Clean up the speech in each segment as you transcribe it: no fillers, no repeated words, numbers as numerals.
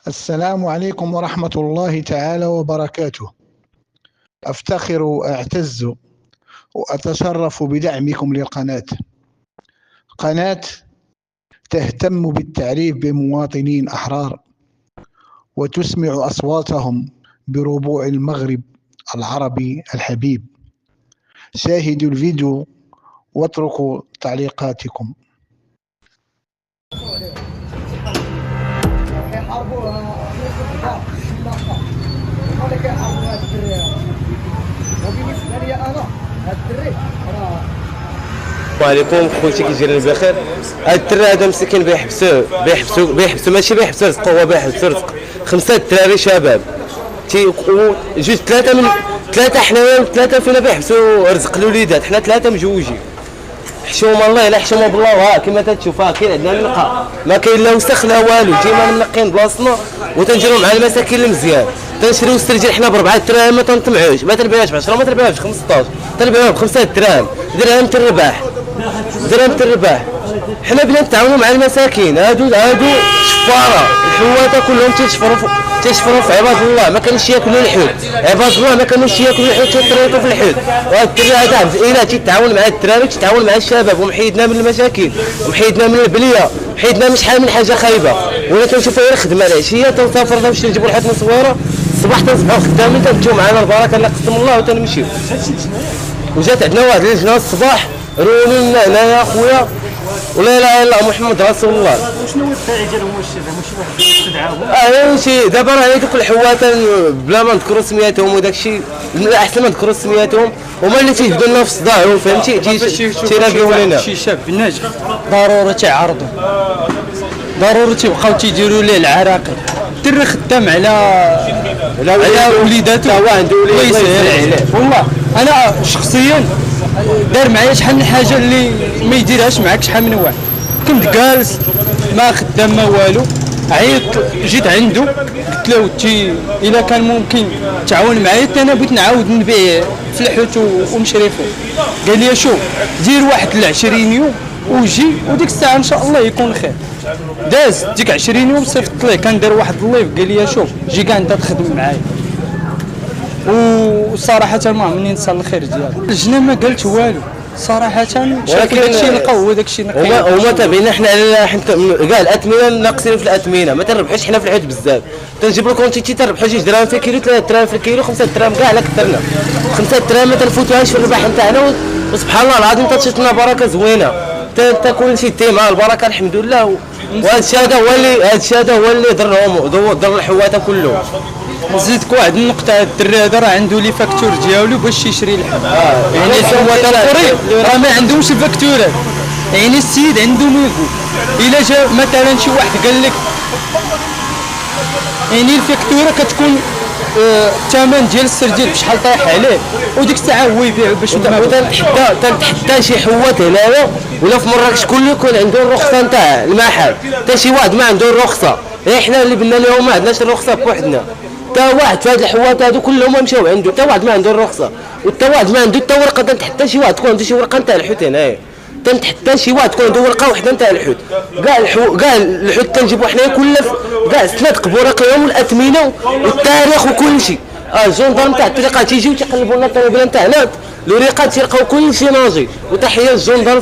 السلام عليكم ورحمة الله تعالى وبركاته. أفتخر وأعتز وأتشرف بدعمكم للقناة. قناة تهتم بالتعريف بمواطنين أحرار وتسمع أصواتهم بربوع المغرب العربي الحبيب. شاهدوا الفيديو واتركوا تعليقاتكم. وعليكم خوتي كيجيرني بخير. هاد الدري هذا مسكين بيحبسوا ماشي بيحبسوا رزق، هو بيحبسوا رزق. 5 دراري شباب جوج ثلاثة حنايا وثلاثة فينا بيحبسوا رزق الوليدات، حنا 3 مجوجين. حشومه الله الا حشومه بالله، ها كما تتشوفها كاين عندنا النقا، ما كاين لا وسخ لا والو. جينا منقين بلاصتنا وتنجروا مع المساكين المزيان. تنشريو السرجل حنا ب4 دراهم ما تنطمعوش، ما تربيهاش ب 10 ما تربيهاش ب 15، تربيها ب5 دراهم. درهم ترباح درهم ترباح. حنا بنا نتعاونوا مع المساكين هادو شفاره الحواته كلهم تيشفروا في عباد الله، ما كانوش ياكلوا الحوت. عباد الله ما كانوش ياكلوا الحوت، تيطريطوا في الحوت. وهاد الدري هذا الا تيتعاون مع الدراري تيتعاون مع الشباب، ومحيدنا من المشاكل ومحيدنا من البليه، محيدنا من شحال من حاجه خايبه. ولا تنشوفوا غير الخدمه العشيه تنسافروا نمشيو نجيبوا الحوت من صويره، الصباح تنصبحوا خدامين تنمشيو معنا البركه اللي قسم الله وتنمشيو. وجات عندنا واحد اللجنه الصباح روني لنا هنايا خويا ولا اله الا الله محمد رسول الله. وشنو هو الداعي ديالهم؟ واش ماشي واحد يستدعاهم؟ شي دابا راه دوك الحوات بلا ما نذكروا سمياتهم وداك الشيء احسن ما نذكروا سمياتهم، هما اللي تيجبدوا لنا في صداعهم، فهمتي؟ تيراقيو لنا. شي شاب ناجح ضروري تعرضوا، ضروري تيبقاو تيديروا ليه العراقل. الدري خدام على وليداته، هو عنده الله يسهل عليه. والله انا شخصيا دار معايا شحال من حاجه اللي ما يديرهاش معاك شحال من واحد. كنت جالس ما خدام ما والو، عيطت جيت عنده قلت له الا كان ممكن تعاون معايا انا بغيت نعاود نبيع في الحوت ومشرفو. قال لي شوف دير واحد 20 يوم وجي وديك الساعه ان شاء الله يكون خير. داز ديك 20 يوم صيفط ليه، كان دار واحد اللايف قال لي شوف جي كاع انت تخدم معايا. وصراحه ما عمرني ننسى الخير ديالو. اللجنه ما قالت والو صراحه، شافوا داكشي نلقاو هو داكشي نقي. هما تابعين حنا كاع الاثمنه ناقصين في الاثمنه، ما تربحوش حنا في الحوت بزاف. تنجيب لكم كونتيتي تربحوا 2 دراهم في الكيلو، 3 دراهم في الكيلو، 5 دراهم كاع على كثرنا. 5 دراهم ما تنفوتوهاش في الربح نتاعنا، وسبحان الله العظيم تشيط لنا بركه زوينه. كل شيء مع البركه الحمد لله. وهذا الشيء هذا هو اللي ضر الحواته كلهم. نزيدك واحد النقطة، هاد الدري هذا راه عنده لي فاكتور ديالو باش يشري الحب. يعني الحواته الاخرين راه ما عندهمش فاكتورات. يعني السيد عنده لوغو، الا جا مثلا شي واحد قال لك يعني الفاكتوره كتكون الثمن ديال السرديل بشحال طايح عليه، وديك الساعه هو يبيع باش تنحتى شي حوات هنايا ولا في مراكش كله يكون عنده الرخصه نتاع المحل، حتى شي واحد ما عنده الرخصه. حنا اللي بنا لهم ما عندناش الرخصه بوحدنا. تا واحد في هاد الحوات هادو كلهم مشاو عنده، تا واحد ما عنده الرخصه، وتا واحد ما عنده حتى ورقه. تنحتى شي واحد تكون عنده شي ورقه نتاع الحوت هنايا، تنحتى شي واحد تكون عنده ورقه وحده نتاع الحوت. كاع الحوت تنجيبو حنايا كل كاع سنه تقبوا رقمهم والاثمنه والتاريخ وكل شيء. الجندار نتاع الطريقه تيجيو تيقلبوا لنا الطلبه نتاعنا الوريقات، تيلقاو كل شيء ناجي. وتحيه للجندار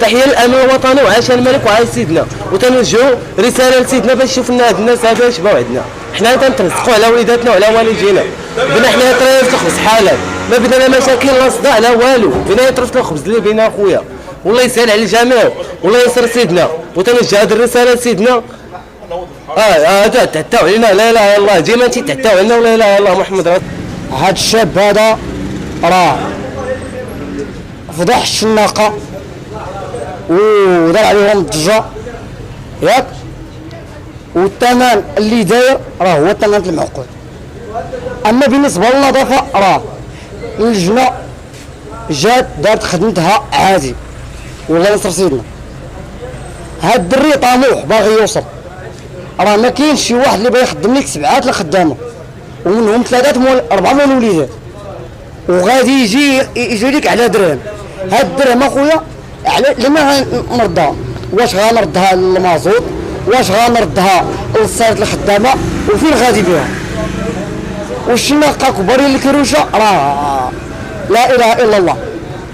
تحيه للامن الوطني وعاش الملك وعاش سيدنا. وتنوجهوا رساله لسيدنا باش يشوف لنا هاد الناس هذا يشبعوا عندنا. حنا تنترزقوا على وليداتنا وعلى والدينا. بنا حنا طريف الخبز حالات، ما بدنا لا مشاكل لا صداع لا والو. بنا يطرف الخبز اللي بينا اخويا، والله يسهل على الجميع والله يسر سيدنا. وتنوجه هذه الرساله لسيدنا. هذا تعتاو علينا لا اله الا الله، ديما تيتعتاو علينا ولا اله الا الله محمد رسول الله. هاد الشاب هذا راه فضح الشناقه ودار عليهم الضجه ياك، والثمن اللي داير راه هو الثمن المعقول. اما بالنسبه للنظافه راه اللجنه جات دارت خدمتها عادي، والله نصر سيدنا. هاد الدري طموح باغي يوصل، راه ما كاينش شي واحد اللي باغي يخدم لك 7 الخدامه ومنهم 4 من الوليدات، وغادي يجي لك على درهم. هاد الدرهم اخويا لما غنردها، واش غنردها للمازوط واش غنردها للصيد الخدامه وفين غادي بها؟ والشناقه كبارين الكروشه راه لا اله الا الله.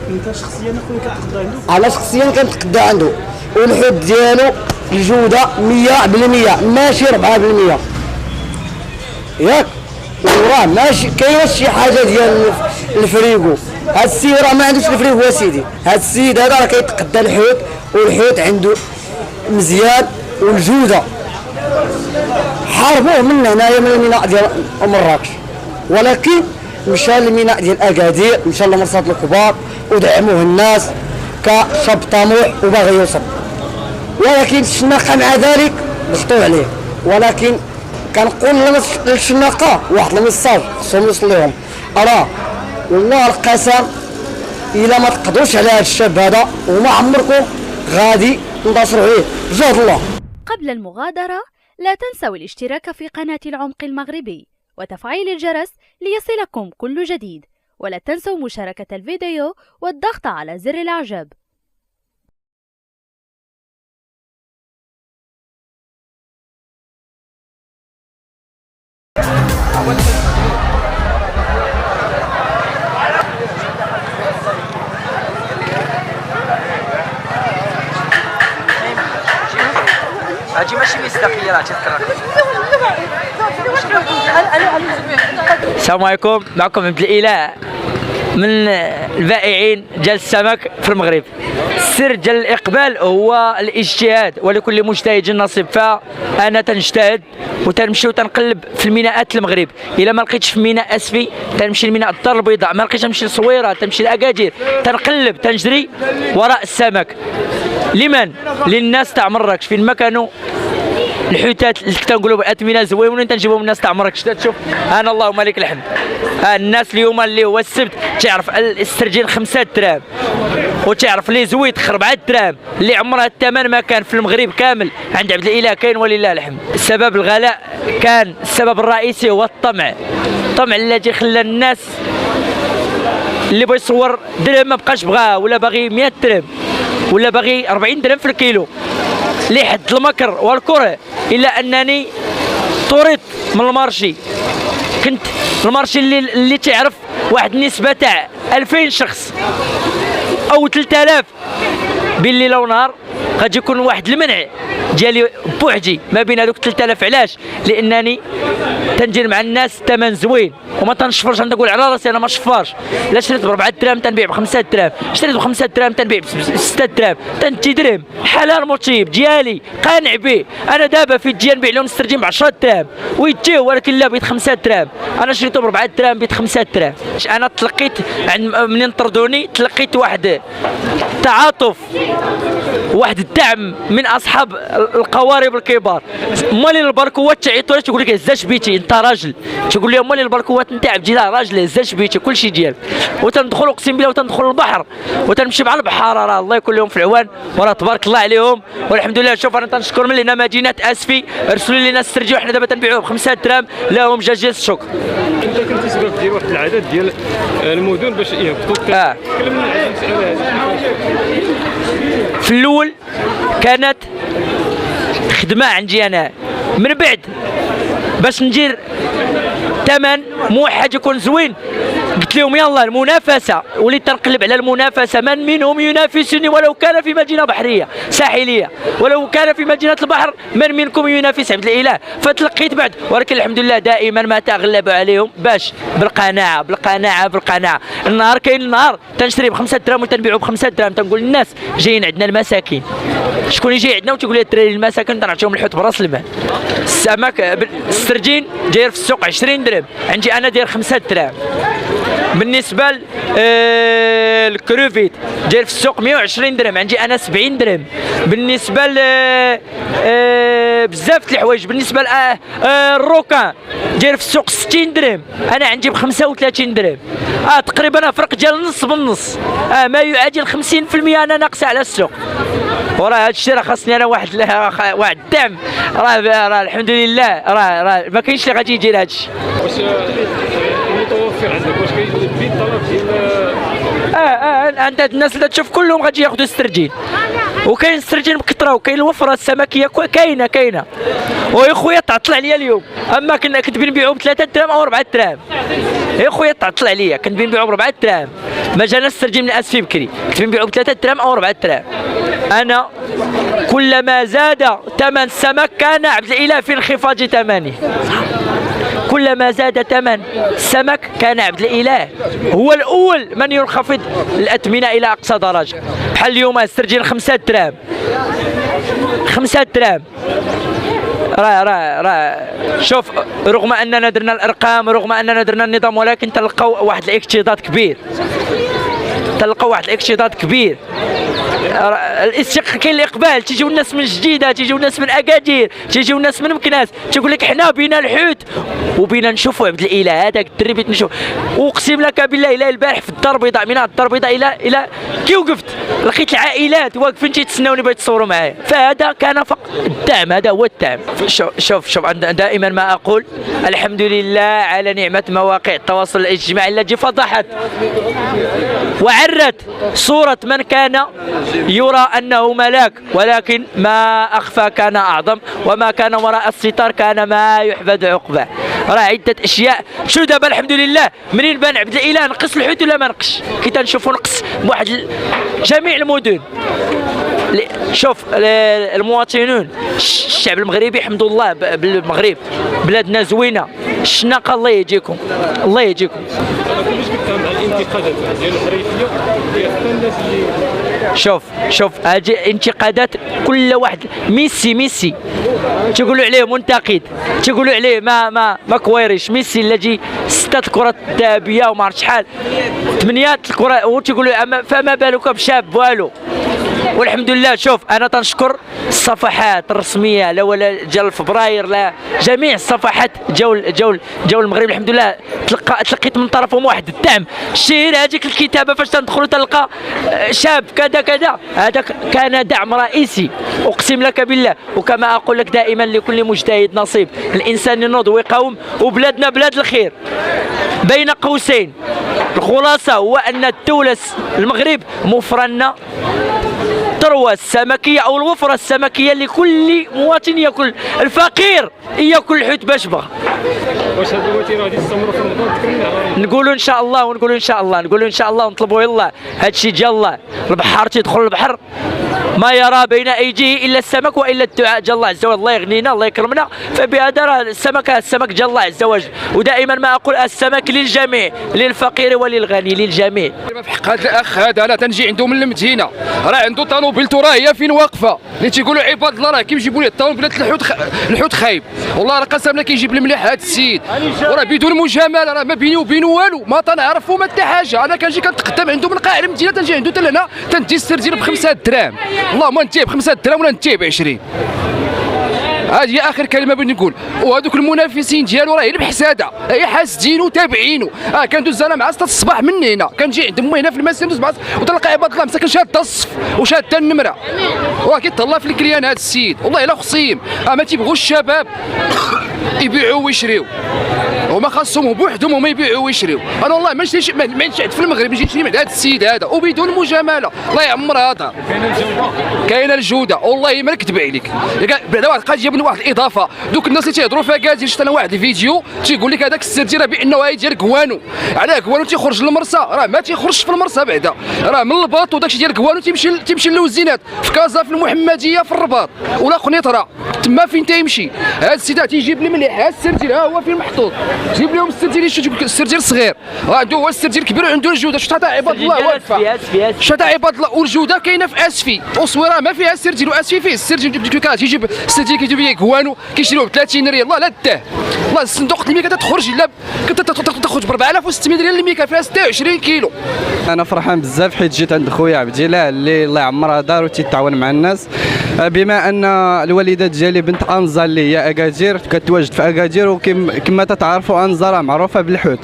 انت شخصيا اخويا كتقضى عنده؟ انا شخصيا كنتقدى عنده، والحوت ديالو الجوده 100% ماشي 4%، ياك؟ وراه ماشي كاينه شي حاجه ديال الفريغو. هاد السيد راه ما عندوش الفريغو اسيدي، هاد السيد هذا راه كيتقدى الحوت، والحوت عنده مزيان والجوده. حاربوه من هنايا من الميناء ديال مراكش، ولكن مشى للميناء ديال اكادير، مشى للمرصاد الكبار ودعموه الناس كشاب طموح وباغي يوصل. ولكن الشناقه مع ذلك ضغطوا عليه، ولكن كنقول للشناقه واحد الميساج خصهم يوصل لهم، راه والله القسم الا ما تقدروش على هذا الشاب هذا وما عمركم غادي تنتصروا عليه بجهد الله. قبل المغادرة لا تنسوا الاشتراك في قناة العمق المغربي وتفعيل الجرس ليصلكم كل جديد، ولا تنسوا مشاركة الفيديو والضغط على زر الإعجاب. هادشي ماشي مصداقيه راه تذكر. السلام عليكم، معكم عبد الاله من البائعين ديال السمك في المغرب. السر ديال الاقبال هو الاجتهاد، ولكل مجتهد نصيب. فانا تنجتهد وتنمشي وتنقلب في الميناءات المغرب. الا ما لقيتش في ميناء اسفي تنمشي لميناء الدار البيضاء، ما لقيتش نمشي لصويره، تمشي لاكادير، تنقلب تنجري وراء السمك. لمن؟ للناس تاع مراكش فين ما كانوا الحوتات اللي تنقولوا بالاثمنه زوينين تنجيبهم الناس تاع مراكش. تشوف انا اللهم لك الحمد، الناس اليوم اللي هو السبت تعرف الاسترجين 5 دراهم، وتعرف لي زويت 4 دراهم اللي عمرها الثمن ما كان في المغرب كامل. عند عبد الاله كاين ولله الحمد. السبب الغلاء كان السبب الرئيسي هو الطمع الذي خلى الناس اللي بغى يصور درهم ما بقاش بغاه، ولا باغي 100 درهم، ولا باغي 40 درهم في الكيلو لحد المكر والكره. الا انني طردت من المارشي. كنت المارشي اللي تعرف واحد النسبه تاع 2000 شخص او 3000 بالليل ونهار، غادي يكون واحد المنع ديالي بوحدي ما بين هذوك 3000. علاش؟ لانني تندير مع الناس ثمن زوين وما تنشفرش. نقول على راسي انا ما شفارش. لا شريت ب 4 دراهم تنبيع ب 5 دراهم، شريت ب 5 دراهم تنبيع ب 6 دراهم، تنتي درهم حلال مطيب ديالي قانع به. انا دابا في الديان نبيع لهم السردين ب 10 دراهم ويتجيو، ولكن لا بيت 5 دراهم. انا شريته ب 4 دراهم بيت 5 دراهم. انا تلقيت منين طردوني تلقيت واحد تعاطف، واحد الدعم من اصحاب القوارب الكبار. مالين البركوات تعيطوا تقول لك هزاش بيتي انت راجل، تقول لهم مالين البركوات انت عبد الله راجل هزاش بيتي كلشي ديالك. وتندخل اقسم بالله وتندخل البحر وتنمشي مع البحاره، راه الله يكون لهم في العوان وراه تبارك الله عليهم والحمد لله. شوف انا تنشكر من لنا مدينه اسفي رسلوا لنا السرجي وحنا دابا تنبيعوه ب 5 دراهم، لهم جزيل الشكر. انت كنت سبب ديال واحد العدد ديال المدن باش يهبطوا. كلمنا على المساله هذه. في الاول كانت خدمه عندي انا، من بعد باش ندير ثمن موحد يكون زوين قلت لهم يلا المنافسه. وليت تنقلب على المنافسه، من منهم ينافسني ولو كان في مدينه بحريه ساحليه، ولو كان في مدينه البحر من منكم ينافس عبد الاله. فتلقيت بعد، ولكن الحمد لله دائما ما تغلب عليهم باش بالقناعه بالقناعه بالقناعه. النهار كاين النهار تنشري ب 5 دراهم وتنبيعوا ب 5 دراهم. تنقول للناس جايين عندنا المساكين، شكون يجي عندنا وتقول لي الدراري المساكين تنعطيهم الحوت براس المال. السمك السردين داير في السوق 20 درهم، عندي انا داير 5 دراهم. بالنسبه الكروفيت داير في السوق 120 درهم، عندي انا 70 درهم. بالنسبه بزاف د الحوايج، بالنسبه الروكان داير في السوق 60 درهم، انا عندي ب 35 درهم. تقريبا فرق ديال النص بالنص، ما يعادل 50% انا ناقصه على السوق. وراه هذا الشيء راه خاصني انا واحد الدعم. راه الحمد لله راه ما كاينش اللي غادي يدير هذا الشيء. واش المتوفر عندك واش كاين الطلب ديال عند الناس اللي تشوف كلهم غادي ياخذوا السردين. وكاين السردين بكثره وكاين الوفره السمكيه كاينه ويا خويا تعطل عليا اليوم. اما كنت نبيعو ب 3 دراهم او 4 دراهم يا خويا تعطل عليا، كنت نبيعو ب 4 دراهم ما جانا السردين من اسفي بكري، كنت نبيعو ب 3 دراهم او 4 دراهم. انا كلما زاد ثمن السمك كان عبد الاله في انخفاض ثمنه، كلما زاد ثمن السمك كان عبد الاله هو الاول من ينخفض الاثمنه الى اقصى درجه. بحال اليوم السردين 5 دراهم 5 دراهم. راه شوف، رغم اننا درنا الارقام، رغم اننا درنا النظام، ولكن تلقاو واحد الاكتظاظ كبير. كاين الاقبال، تيجيو الناس من جديده، تيجيو الناس من اكادير، تيجيو الناس من مكناس، تيقول لك حنا بينا الحوت وبينا نشوفوا عبد الاله هذاك الدري بغيت نشوف. واقسم لك بالله الى البارح في الدار البيضاء، من الدار البيضاء الى كي وقفت لقيت العائلات واقفين تيتسناوني باش يتصوروا معايا. فهذا كان فقط الدعم، هذا هو الدعم. شوف دائما ما اقول الحمد لله على نعمه مواقع التواصل الاجتماعي التي فضحت وعرت صوره من كان يرى أنه ملاك، ولكن ما أخفى كان أعظم، وما كان وراء الستار كان ما يحفظ عقباه. راه عدة أشياء. شو دابا الحمد لله منين بان عبد الاله نقص الحوت ولا ما نقصش؟ كي تنشوفوا نقص بواحد جميع المدن. شوف المواطنون، الشعب المغربي الحمد الله بالمغرب بلادنا زوينه، الشناقه الله يجيكم. كيفاش كتعامل مع الانتقادات ديال الحريفيه ديال الناس اللي شوف هذه انتقادات كل واحد. ميسي تيقولوا عليه منتقد، تيقولوا عليه ما كويريش. ميسي الذي 6 الكرات الذهبيه وما عرفت شحال 8 الكرات، وتيقولوا فما بالك بشاب والو. والحمد لله. شوف انا تنشكر الصفحات الرسميه، لا ولا ديال فبراير، لا جميع الصفحات جاو المغرب الحمد لله. تلقيت من طرفهم واحد الدعم. الشهير هذيك الكتابه فاش تندخلوا تلقى شاب كذا، هذا كان دعم رئيسي اقسم لك بالله. وكما اقول لك دائما لكل مجتهد نصيب، الانسان ينوض ويقاوم، وبلادنا بلاد الخير. بين قوسين الخلاصه هو ان الدوله المغرب موفرنا الثروة السمكية أو الوفرة السمكية لكل مواطن يأكل. الفقير يأكل الحوت باش بغى. واش هاد الوتيره غادي تستمر في رمضان؟ نقولوا ان شاء الله ونطلبوا الله. هذا الشيء ديال الله. البحار تيدخل البحر ما يرى بين ايديه الا السمك والا الدعاء ديال الله عز وجل. الله يغنينا، الله يكرمنا. فبهذا راه السمك ديال الله عز وجل. ودائما ما اقول السمك للجميع، للفقير وللغني، للجميع. في حق هذا الاخ هذا انا تنجي عنده من المدينه، راه عنده طوموبيلته راه هي فين واقفه، اللي تيقولوا عباد الله راه كيجيبوا لي الطوموبيلات الحوت خايب. والله راه قسم لا كيجيب المليح هذا السيد، وراه بدون مجامله، راه ما بيني وبينه والو، ما تنعرفوا ما حتى حاجه. انا كنجي كنتقدم عنده من قاع المدينه، تنجي عنده حتى لهنا، تندي السردين ب5 دراهم. اللهم نتيه ب5 دراهم ولا نتيه ب20. هذه اخر كلمه بغيت نقول. وهذوك المنافسين ديالو راه بحساده، هي حاسدينو تابعينو. كندوز انا مع 6 الصباح من هنا، كنجي عند امي هنا في المسير ندوز مع وتلقى عباد الله مساكن شاد الصف وشاد النمره، وراه كيتهلا في الكريان هذا السيد. والله الا خصيم ما تيبغوش الشباب يبيعوا ويشريوا، هما خاصهم بوحدهم هما يبيعوا ويشريوا. انا والله ما نشريش في المغرب نجي نشري من هذا السيد هذا وبدون مجامله. الله يعمر هذا. كاينه الجوده والله ما نكذب عليك. بعدا واحد بقى جاب واحد الاضافه، دوك الناس اللي تيهضروا في اكادير. شفت انا واحد الفيديو تيقول لك هذاك السردين راه بانه هاي ديال كوانو، علاه كوانو تيخرج للمرسى، راه ما تيخرجش في المرسى بعدا، راه من الباط. وداكشي ديال كوانو تيمشي للوزينات في كازا، في المحمديه، في الرباط ولا قنيطره، تما فين تيمشي. هذا السيد تيجيب لي مليح هذا السردين، ها هو فين محطوط. جيب لهم السردين الصغير، عنده هو السردين الكبير عنده الجوده. شفت هذا عباد الله واقفه، شفت عباد الله. والجوده كاينه في اسفي، وصويره ما فيها السردين، واسفي فيه السردين. تيجيب السردين كيجيب ليه كوانو كيشريوه ب 30 ريال. الله لا داه، والله الصندوق الميكا تخرج الا تخرج ب 4600 ريال الميكا فيها 26 كيلو. انا فرحان بزاف حيت جيت عند خويا عبد الاله اللي الله يعمرها دار وتيتعاون مع الناس. بما ان الوالده ديالي بنت انزا اللي هي اكادير، كتواجد في اكادير، وكما تتعرفوا انزا راه معروفه بالحوت.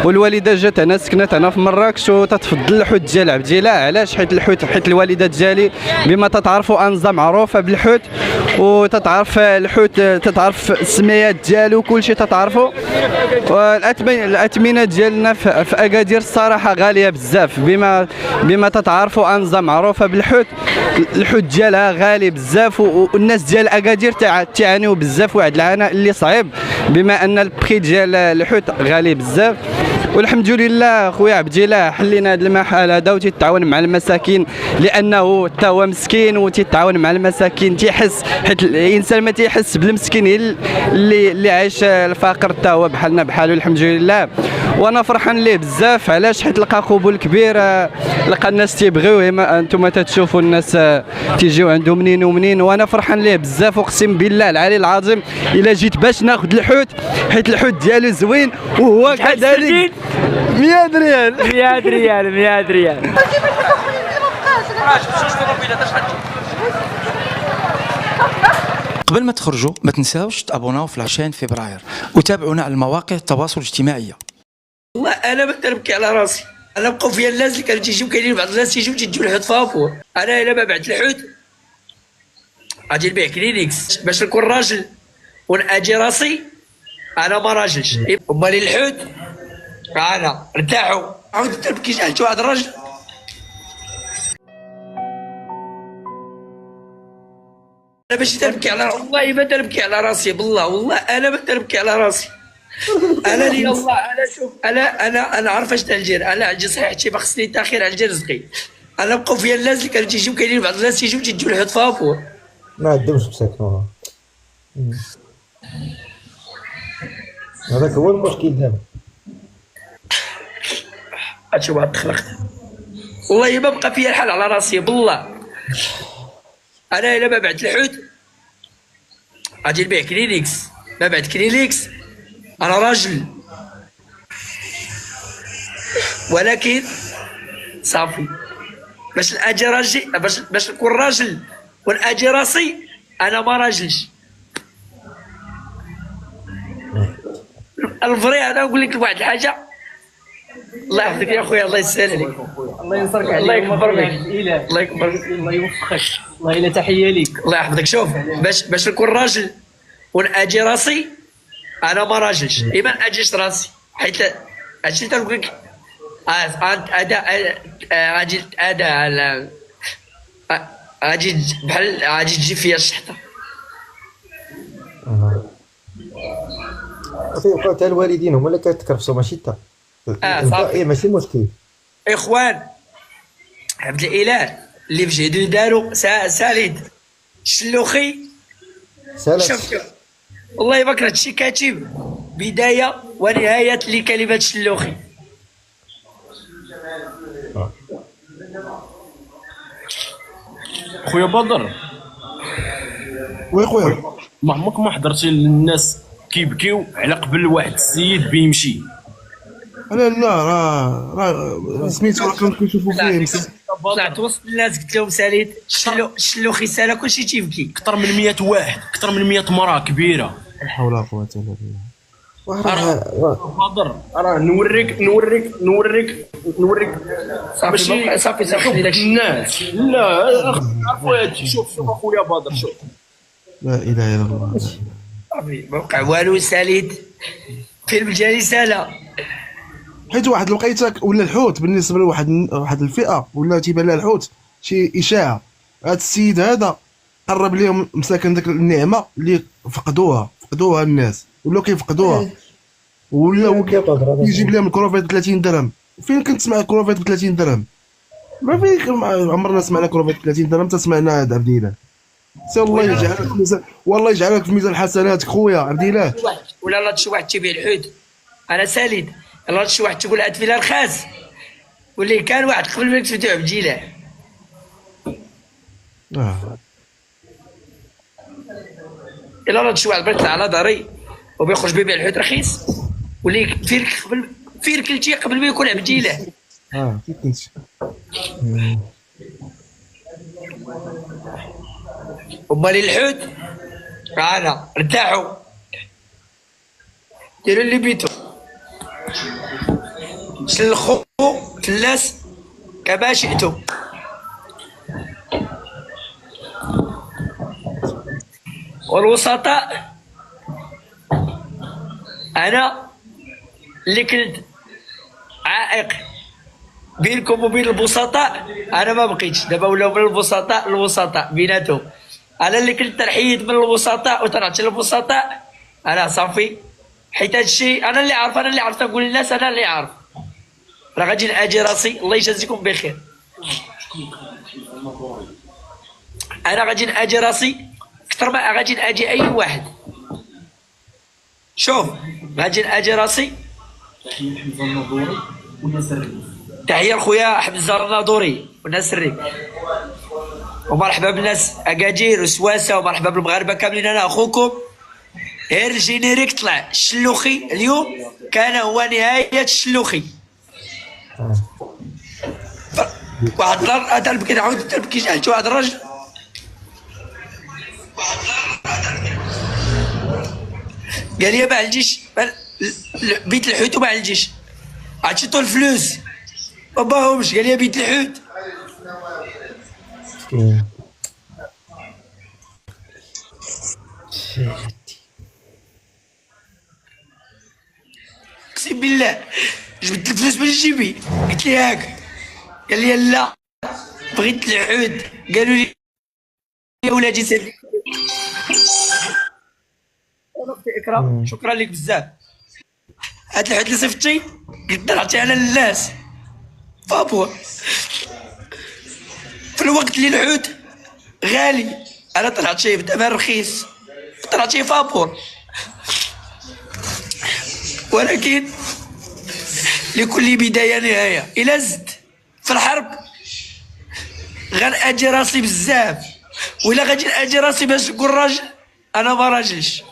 والوالده جات هنا سكنت هنا في مراكش وتتفضل الحوت ديال عبد الاله. علاش؟ حيت الوالده ديالي بما تتعرفوا انزا معروفه بالحوت، وتتعرف الحوت، تتعرف السميات ديالو كلشي تتعرفو. والاثمنه ديالنا في اكادير الصراحه غاليه بزاف، بما تتعرفوا انظمه معروفه بالحوت. الحوت ديالها غالي بزاف، والناس ديال اكادير تعانيو بزاف واحد العناء اللي صعيب، بما ان البخي ديال الحوت غالي بزاف. والحمد لله خويا عبد الاله حلينا هذا المحل هذا، وتتعاون مع المساكين لانه حتى هو مسكين، وتتعاون مع المساكين تيحس، حيت الانسان ما تيحس بالمسكين اللي عايش الفقر حتى هو بحالنا بحالو. الحمد لله وانا فرحان ليه بزاف. علاش؟ حيت لقى قبول كبير، لقى الناس تيبغيوه. انتم تتشوفوا الناس تيجيو عنده منين ومنين، وانا فرحان ليه بزاف. اقسم بالله العلي العظيم الا جيت باش ناخذ الحوت، حيت الحوت ديالو زوين وهو كذلك 100 ريال 100 ريال 100 ريال. قبل ما تخرجوا ما تنساوش تابوناو في لاشين فبراير، وتابعونا على المواقع التواصل الاجتماعي. والله انا بقدر نبكي على راسي. انا بقوا فيا الناس اللي كانوا تيجيو، كاينين بعض الناس تيجيو الحوت فابور. انا الا ما بعت الحوت غادي نبيع كلينيكس باش نكون راجل ونأجي راسي. انا ما راجلش. امال الحوت انا ارتاحوا. عاود تبكي جات واحد الراجل. انا باش نبكي على والله ما نبكي على راسي بالله، والله انا ما نبكي على راسي. انا لي الله، انا شوف، انا عارف اش ندير. انا عندي صحيحتي ما خصني تاخير على رزقي. انا بقوا فيا الناس اللي كانوا تيجيو، كاينين بعض الناس تيجيو الحوت فابور. ما عندهمش مساكنه، هذاك هو المشكل دابا. هادشي واحد تخلقت والله ما بقى فيا الحال على راسي بالله. انا الا ما بعت الحوت غادي نبيع كلينيكس. ما بعت كلينيكس انا راجل، ولكن صافي باش ناجي راجي، باش نكون راجل وناجي راسي. انا ما راجلش. الفري انا نقول لك واحد الحاجه، الله يحفظك يا خويا، الله يسهل عليك، الله ينصرك عليك، الله يكبر بك، الله يكبر بك، الله يوفقك، الله إلا تحيه ليك. الله يحفظك. شوف باش نكون راجل وناجي راسي، انا ما راجلش. ما ناجيش راسي، حيت هادشي اللي تنقول لك. غادي غادي بحال غادي تجي فيا الشحطه. تيبقاو حتى الوالدين هما اللي كيتكرفسوا، ماشي انت. صافي ماشي مشكل. اخوان عبد الاله اللي بجهدو دارو سالد الشلوخي. شوف والله ما كرهت شي كاتب بدايه ونهايه لكلمه الشلوخي. خويا بدر، وي خويا، ما عمرك ما حضرتي الناس كيبكيو على قبل واحد السيد بيمشي؟ لا راه سميتو، راه كنشوفو فيه. طلعت وسط الناس قلت لهم ساليت الشلوخي سالا كلشي تيبكي. اكثر من 100 واحد، اكثر من 100 مراه كبيره. لا حول ولا قوه الا بالله. بدر راه نوريك صافي داكشي الناس. لا عرفوا هادشي. شوف اخويا بدر، شوف لا اله الا الله. صافي ما وقع والو. ساليت فين الجاني سالا، حيت واحد الوقيته ولا الحوت بالنسبه لواحد الفئه ولا تيبان لها الحوت شي اشاعه. هذا السيد هذا قرب لهم مساكن ديك النعمه اللي فقدوها الناس، ولاو كيفقدوها، ولا يجيب لهم الكروفيت ب 30 درهم. فين كنت تسمع الكروفيت ب 30 درهم؟ ما فيك، عمرنا سمعنا كروفيت ب 30 درهم. تسمعنا هذا عبد الاله. سي الله يجعلك في ميزان، والله يجعلك في ميزان حسناتك خويا عبد الاله. ولا لا شي واحد تيبيع الحوت انا ساليت، لا شي واحد تقول عاد فينا رخاص، واللي كان واحد قبل ما يكتبوا عبد الاله. الا راه شي واحد بغى يطلع على داري وبيخرج بيبيع الحوت رخيص، واللي فين كلتي قبل ما يكون عبد الاله. كيف كنت. امال الحوت انا ارتاحوا، ديروا اللي بيتو، سلخوا فلاس كما شئتم. والوسطاء انا اللي كنت عائق بينكم وبين البسطاء، انا ما بقيتش دابا ولاو من البسطاء الوسطاء بيناتهم. انا اللي كنت تنحيد من الوسطاء وطلعت للبسطاء، انا صافي حيت هادشي انا اللي عارف، انا اللي عرفت نقول للناس، انا اللي عارف راه غادي ناجي راسي. الله يجازيكم بخير. انا غادي ناجي راسي اكثر ما غادي ناجي اي واحد. شوف غادي ناجي راسي. تحيه لخويا حمزه الناظوري والناس الريف، ومرحبا بالناس اكادير وسواسه، ومرحبا بالمغاربه كاملين. انا اخوكم. غير الجينيريك طلع الشلوخي اليوم كان هو نهايه الشلوخي. واحد هذا البكي نعاود البكي جات واحد الراجل قال لي ما عنديش بيت الحوت وما عنديش، عطيتو الفلوس ما باهمش، قال لي بيت الحوت. اقسم بالله جبت الفلوس من جيبي، قلت لي هاك، قال لي لا بغيت العود. قالوا لي يا ولادي سيدي اختي اكرام شكرا لك بزاف. هاد العود اللي صيفطتي قلت نعطيها انا للناس بابوا في الوقت اللي العود غالي. انا طلعت شي بدابا رخيص، طلعت شي فابور، ولكن لكل بدايه نهايه. الا زدت في الحرب غنأجي راسي بزاف، ولا غادي نأجي راسي باش نقول راجل انا ما راجلش.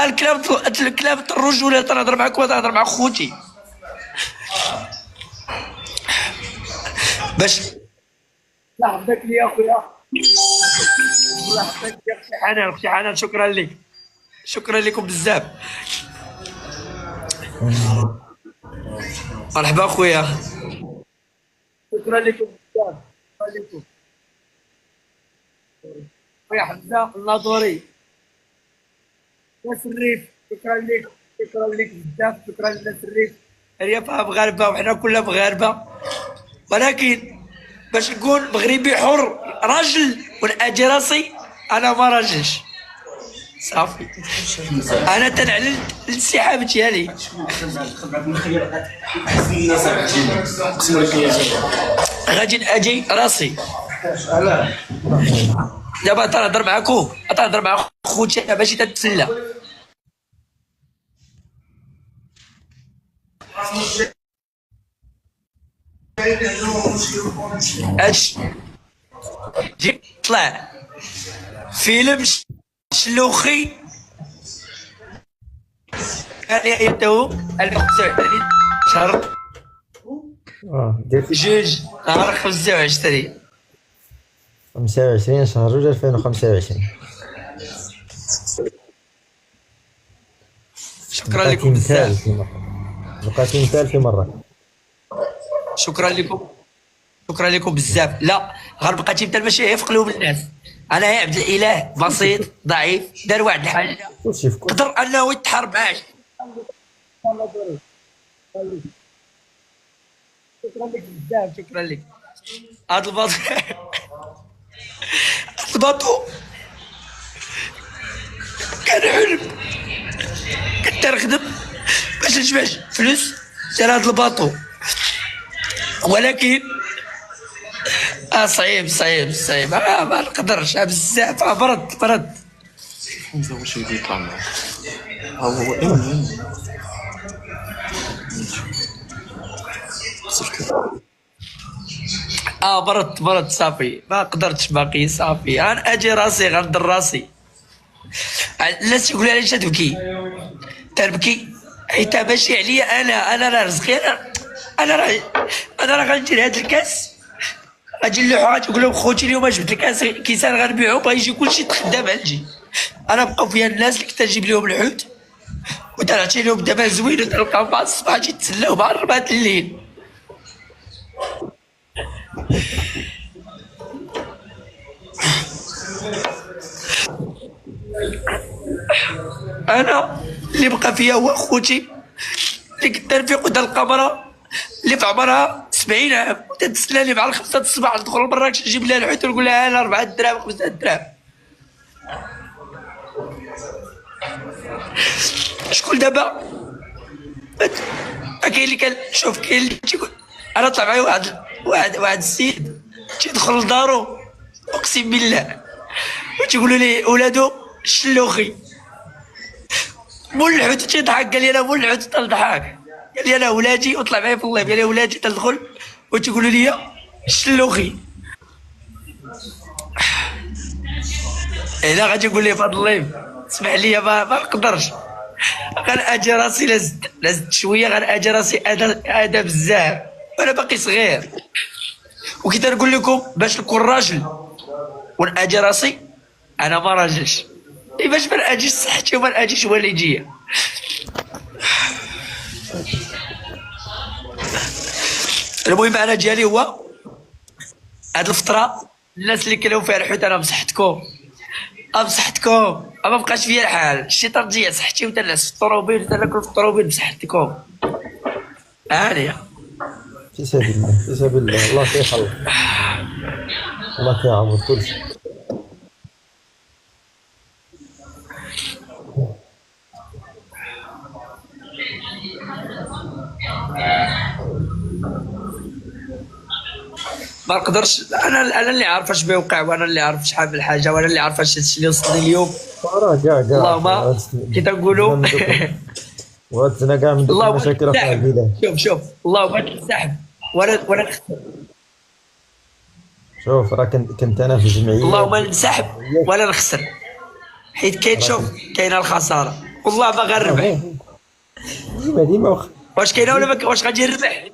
الكلام الرجوله تنهضر معاكم تنهضر مع خوتي باش الله يحفظك لي يا خويا. الله يحفظك يا اختي حنان. اختي حنان شكرا لك، شكرا لكم بزاف. مرحبا خويا، شكرا لكم بزاف، شكرا لكم خويا حمزه الناظوري ناس الريف. شكرا لك، شكرا لك بزاف، شكرا لناس الريف. هي فيها مغاربه وحنا كلنا مغاربه، ولكن باش نكون مغربي حر راجل ونأجي راسي انا ما راجلش صافي. انا تنعلن الانسحاب ديالي. غادي نأجي راسي. دابا تنهضر معاكم، تنهضر مع خوتي ماشي تتسلى. اش جي طلع فيلم شلوخي كان يعيطو 25 شهر جوج نهار 25 شهر جوج 2025. شكرا لكم بزاف، بقات مثال في مرة. شكرا لكم، شكرا لكم بزاف. لا غنبقى تيمثال ماشي هي في قلوب الناس. انا يا عبد الاله بسيط ضعيف دار واحد الحاجه قدر انه يتحارب معاه. شكرا لك بزاف، شكرا لك. هاد الباطو الباطو كان حلم، كنت نخدم باش نجمع فلوس ديال هاد الباطو، ولكن صعيب صعيب صعيب ما نقدرش بزاف. برد حمزه واش يبغي يطلع معاه هو برد صافي ما قدرتش باقي صافي. اجي راسي غندر راسي. الناس يقولوا علاش تبكي؟ تنبكي حيت ماشي عليا انا راه رزقي انا راه غندير هاد الكاس غادي نلوحو غتقول لهم خوتي اليوم جبت الكاس كيسان غنبيعو بغا يجي كلشي تخدام عندي. انا بقاو فيا الناس اللي كنت نجيب لهم الحوت وتنعطي لهم دابا زوين وتلقاهم بعد الصباح تيتسلاو مع 4 الليل. انا اللي بقى فيا هو خوتي اللي كدار في قدام القمره اللي في عمرها 70 عام وتتسنى لي مع الخمسة الصباح ندخل لمراكش نجيب لها الحوت ونقول لها انا 4 دراهم 5 دراهم. شكون دابا كاين اللي كان شوف كاين اللي تيقول انا طلع معايا واحد السيد تيدخل لدارو اقسم بالله وتيقولوا لي ولادو الشلوخي مول الحوت تيضحك قال لي انا مول الحوت تضحك قال لي انا ولادي وطلع معايا في الله قال لي ولادي تدخل وتيقولوا لي الشلوخي. هنا غادي يقول لي فهاد اللايف اسمح لي ما نقدرش غنأجي راسي لازت شويه غنأجي راسي ادى بزاف وانا باقي صغير وكي تنقول لكم باش نكون راجل ونأجي راسي انا ما راجلش باش ما نأجيش صحتي وما نأجيش والديا. المهم انا ديالي هو هاد الفتره الناس اللي كانوا فيها الحوت انا مسحتكم ما بقاش فيا الحال الشيطان تضيع صحتي وتنعس في الطروبيل وتناكل في الطروبيل مسحتكم. هانيه في سبيل الله في سبيل الله الله كيخلص الله كيعوض كلشي. ما نقدرش انا اللي عارف اش بيوقع وانا اللي عارف شحال من حاجه وانا اللي عارف اش اللي وصلني اليوم. كاع اللهم كي تنقولوا واتنا كاع من دوك المشاكل في البلاد. شوف اللهم تنسحب وانا شوف راه كنت انا في جمعيه اللهم ننسحب ولا نخسر حيت كاين شوف كاينه الخساره والله ما غنربح ديما واش كاينه ولا واش غادي نربح؟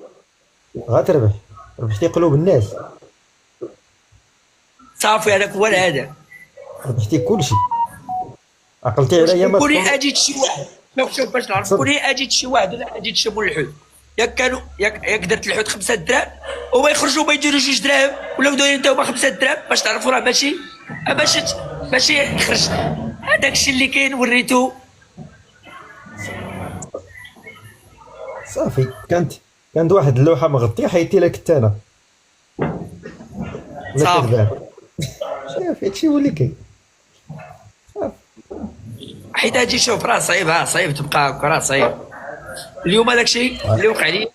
غتربح ربحتي قلوب الناس صافي هذاك هو الهدف ربحتي كلشي عقلتي عليا ما كوني اجيت شي واحد شوف باش نعرف كوني اجيت شي واحد ولا اجيت شي مول الحوت ياك درت الحوت 5 دراهم وما يخرجوا ما يديروا 2 دراهم ولا دايرين حتى هما 5 دراهم باش تعرفوا راه ماشي خرجت هذاك الشيء اللي كاين وريتو صافي. كانت واحد اللوحه مغطيه حيدتي لك حتى انا صافي شوف هادشي هو اللي كاين حيت هادشي شوف راه صعيب تبقى هكا راه صعيب. اليوم هذاك الشيء اللي وقع لي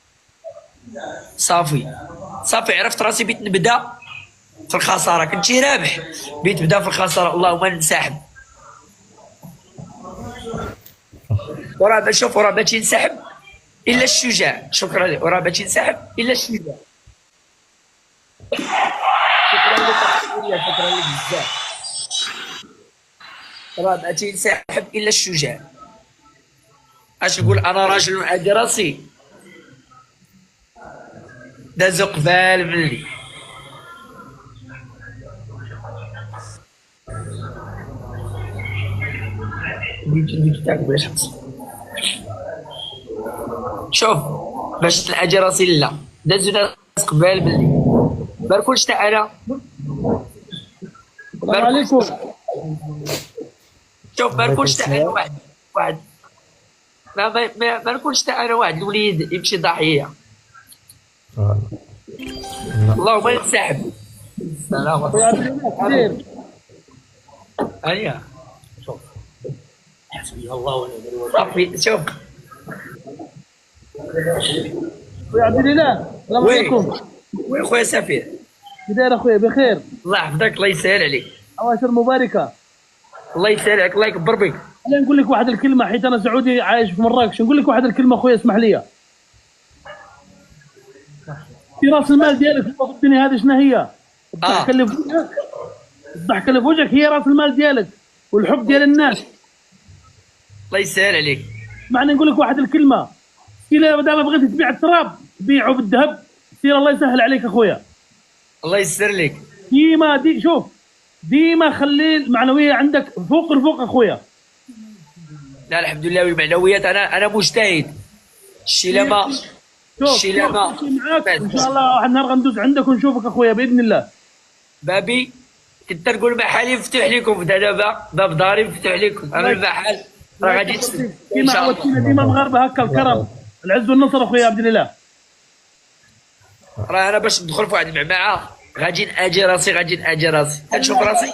صافي عرفت راسي بيت نبدا في الخساره كنتي رابح بيت نبدا في الخساره اللهم ننسحب وراه باش ينسحب الا الشجاع. شكرا لك وراه باش ينسحب الا الشجاع. شكرا لك بزاف. راه باش ينسحب الا الشجاع. اش نقول انا راجل عندي راسي دازو قبال مني شوف باش تلعجي راسي لا دازو ناس قبال مني ما نكونش تا انا. السلام عليكم. شوف ما نكونش تا انا واحد ما نكونش تا انا واحد الوليد يمشي ضحيه. اللهم ينسحب. السلام عليكم. هيا شوف حسبي الله ونعم الوكيل. صافي شوف خويا عبد الاله السلام عليكم. وي خويا سفير كي داير اخويا بخير؟ الله يحفظك الله يسهل عليك. عواشر مباركه. الله يسهل عليك الله يكبر بك. انا نقول لك واحد الكلمه حيت انا سعودي عايش في مراكش نقول لك واحد الكلمه خويا اسمح لي. في راس المال ديالك في الدنيا هذه شنو هي؟ الضحكه اللي في وجهك الضحكه اللي في وجهك هي راس المال ديالك والحب ديال الناس. الله يسهل عليك. معنى نقول لك واحد الكلمه الا دابا بغيتي تبيع التراب بيعه بالذهب سير الله يسهل عليك اخويا. الله يسر لك. ديما شوف ديما خلي المعنويه عندك فوق الفوق اخويا. لا الحمد لله والمعنويات انا مجتهد. الشلامه معاك ان شاء الله واحد النهار غندوز عندك ونشوفك اخويا باذن الله. بابي كنت نقول محالي مفتوح لكم دابا باب داري مفتوح لكم. اما المحل راه غادي تسد كيما عودتينا ديما المغاربه هكا الكرم العز والنصر اخويا عبد الاله. راه انا باش ندخل في واحد المعمعه غادي ناجي راسي تنشوف راسي.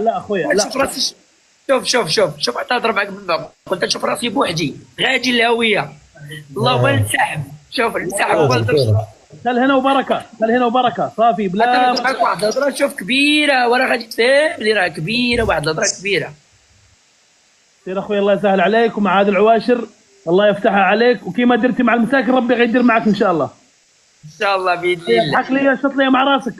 لا اخويا لا تنشوف راسي. شوف عطا نهضر معاك بالنظر. قلت نشوف راسي بوحدي غادي الهويه. اللهم نسحب. شوف نسحب. خل هنا وبركه صافي بلا معاك واحد الهضره شوف كبيره وراه غادي تفهم لي راه كبيره واحد الهضره كبيره. سير اخويا الله يسهل عليك ومع هذا العواشر الله يفتحها عليك وكيما درتي مع المساكن ربي غيدير معك ان شاء الله. ان شاء الله باذن الله. حك لي شط لي مع راسك.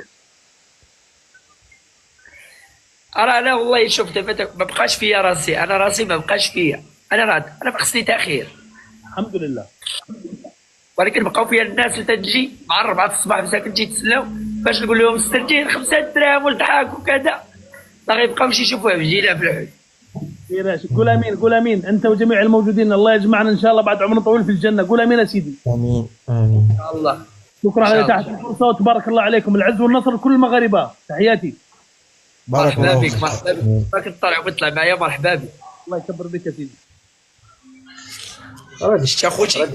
انا والله شوف دابا ما بقاش فيا راسي. انا راسي ما بقاش فيا. انا خصني تاخير الحمد لله. ولكن بقاو فيا الناس اللي تجي مع 4 الصباح مساكن تجي تسلاو باش نقول لهم استرجين 5 دراهم والضحك وكذا ما غيبقاوش يشوفوها بجينا في الحوت. قول امين انت وجميع الموجودين. الله يجمعنا ان شاء الله بعد عمر طويل في الجنه. قول امين يا سيدي. امين ان شاء الله. شكرا على تحت الفرصه وتبارك الله عليكم. العز والنصر لكل المغاربه. تحياتي. بارك الله فيك. مرحبا بك. راك تطلع وتطلع معايا. مرحبا بك. الله يكبر بك يا سيدي. شتي اخوتي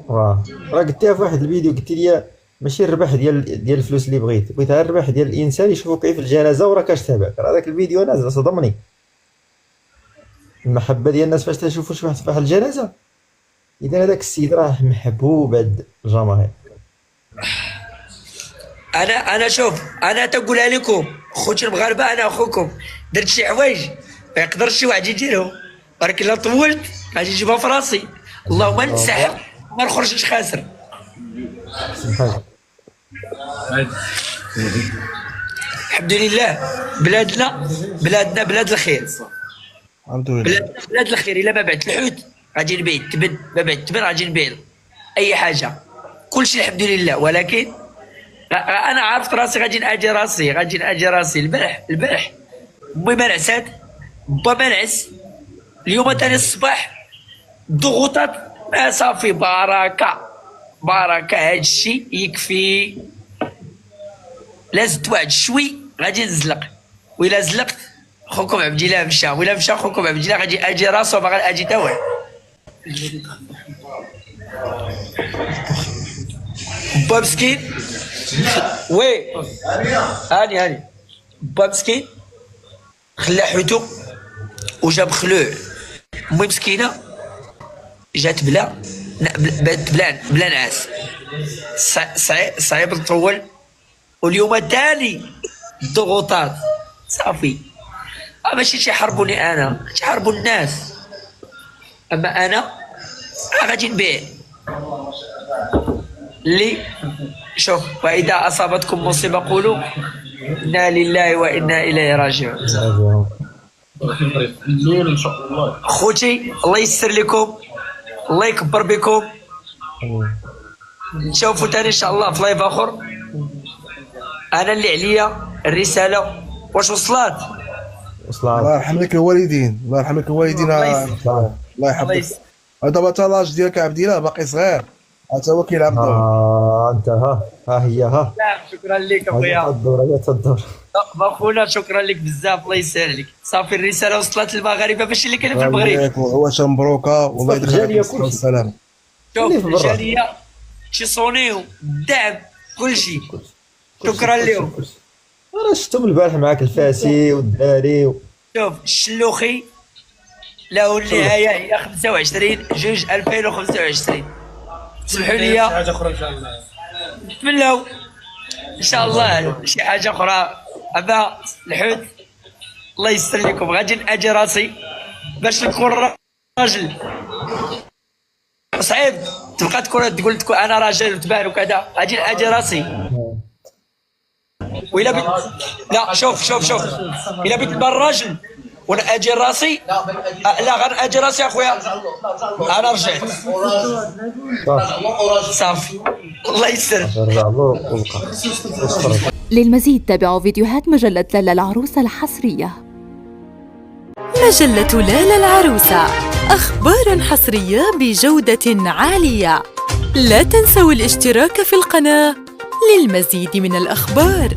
راه قلتيها في واحد الفيديو قلتي لي ماشي الربح ديال الفلوس اللي بغيت غير الربح ديال الانسان يشوفوك في الجنازه وراه كتابعك. راه هذاك الفيديو نازل صدمني. المحبه ديال الناس فاش تشوفوا شي واحد في واحد الجنازه اذا هذاك السيد راه محبوب عند الجماهير. انا شوف انا تنقولها لكم خوتي المغاربه. انا اخوكم درت شي حوايج ما يقدرش شي واحد يديرهم ولكن لا طولت غادي نجيبها في راسي. اللهم نسحب ما نخرجش خاسر. الحمد لله. بلادنا بلاد الخير. الحمد لله. بلاد الخير. الا ما بعت الحوت غادي نبيع التبن. ما بعت التبن غادي نبيع اي حاجه. كلشي الحمد لله. ولكن انا عرفت راسي غادي ناجي راسي. البارح امي ما نعسات با ما نعس. اليوم ثاني الصباح ضغوطات ما صافي. بركه هاد الشيء يكفي. لازم واحد شوي غادي نزلق. وإلا زلقت خوكم عبد الله مشى. وإلا مشى خوكم عبد الله غادي اجي راسو ما غادي اجي تا واحد. با مسكين وي هاني با مسكين خلى حوتو وجاب خلوع. امي مسكينه جات بلا نعاس. صعيب نطول. واليوم تاني الضغوطات صافي. ماشي تيحاربوني انا تيحاربوا الناس. اما انا غادي نبيع اللي شوف. واذا اصابتكم مصيبه قولوا انا لله وانا اليه راجعون. خوتي الله يسر لكم الله يكبر بكم. نشوفوا تاني ان شاء الله في لايف اخر. انا اللي عليا الرساله واش وصلت. الله يرحم لك الوالدين. الله يحفظك. دابا تا لاج ديالك عبد الله باقي صغير حتى هو كيلعب دور. انت ها هي ها. شكرا لك اخويا. الدور اخونا شكرا لك بزاف. الله يسهل عليك. صافي الرساله وصلت للمغاربه باش اللي كاين في المغرب. واش مبروكه والله يدخلك بالسلامه. شوف الجاليه تيصونيو الدعم كلشي. شكرا لهم. راه شفتهم البارح معاك الفاسي والداري شوف الشلوخي له النهايه هي 25/2/2025. سمحوا لي حاجه اخرى ان شاء الله. نتمناو ان شاء الله شي حاجه اخرى. اما الحوت الله يستر لكم غادي ناجي راسي باش نكون راجل. صعيب تبقى تقول انا راجل وتبان وكذا. غادي ناجي راسي. وإلا لا شوف إلا بغيت نبان راجل وانا اجي راسي لا غنأجي راسي اخويا. انا رجعت صافي الله يسر. للمزيد تابعوا فيديوهات مجلة لالا العروسة الحصرية. مجلة لالا العروسة، أخبار حصرية بجودة عالية. لا تنسوا الاشتراك في القناة للمزيد من الأخبار.